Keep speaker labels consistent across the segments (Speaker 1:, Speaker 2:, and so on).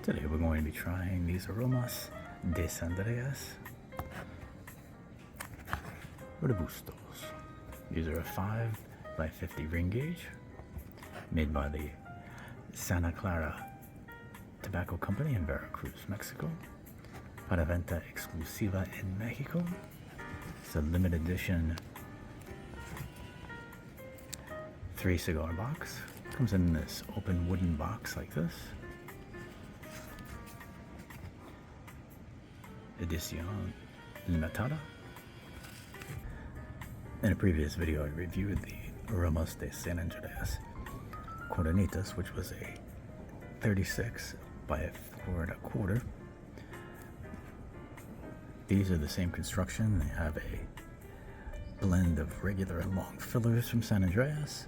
Speaker 1: Today we're going to be trying these Aromas de Andreas Robustos. These are a 5 by 50 ring gauge, made by the Santa Clara Tobacco Company in Veracruz, Mexico. Para venta exclusiva en Mexico. It's a limited edition 3 cigar box. Comes in this open wooden box like this. Edición limitada. In a previous video, I reviewed the Aromas de San Andreas Coronitas, which was a 36 by 4 1/4. These are the same construction. They have a blend of regular and long fillers from San Andreas.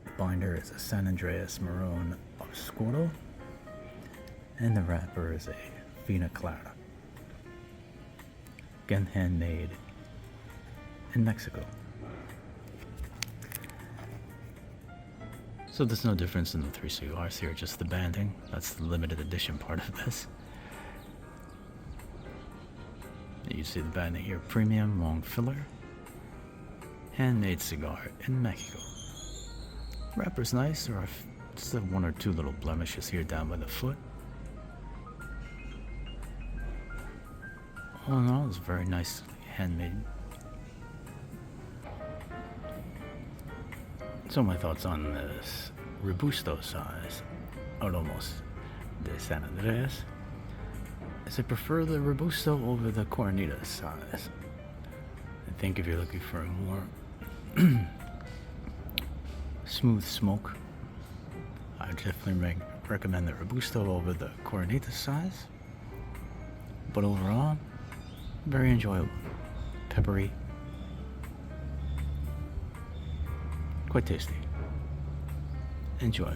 Speaker 1: The binder is a San Andreas Morron Obscuro, and the wrapper is a fina Clara. Again, handmade in Mexico. So there's no difference in the 3 cigars here, just the banding. That's the limited edition part of this. You see the banding here, premium, long filler, handmade cigar in Mexico. Wrapper's nice. There are just 1 or 2 little blemishes here down by the foot. All in all, it's very nice handmade. So my thoughts on this Robusto size Aromas de San Andreas is I prefer the Robusto over the Coronitas size. I think if you're looking for a more smooth smoke, I definitely recommend the Robusto over the Coronitas size. But overall, very enjoyable. Peppery. Quite tasty. Enjoy.